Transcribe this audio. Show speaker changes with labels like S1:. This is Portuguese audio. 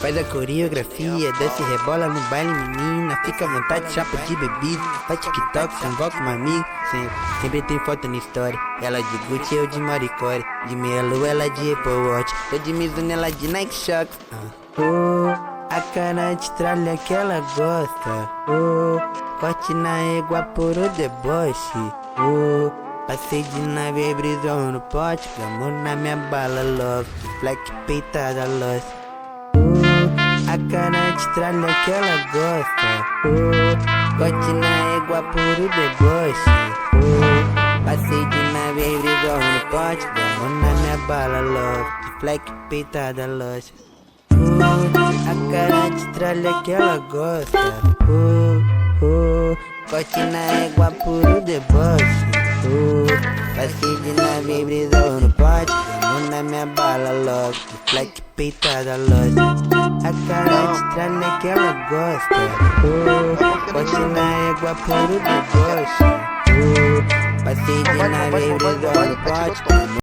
S1: Faz a coreografia, desce e rebola no baile, menina. Fica à vontade, chapa de bebida. Faz TikTok, se envolve com um amigo. Sempre tem foto na história. Ela de Gucci, eu de Maricore. De meia lua, ela de Apple Watch. Eu de Mizuno, ela de Nike Shox. A cara de tralha que ela gosta. Corte na égua por o deboche. Passei de nave, brisou no pote. Amor na minha bala, love. Black peitada, lost. A cara de tralha que ela gosta. Corte na égua por o deboche. Passei de nave, brisou no pote. Amor na minha bala, love. Black peitada, lost. A cara de tralha que ela gosta. Corte na égua por o deboche. Passei de nave, brisou no pote. Mão na minha bala, logo. Black peitada, loja. A cara de tralha que ela gosta. Corte na égua por o deboche. Passei de nave, brisou no pote.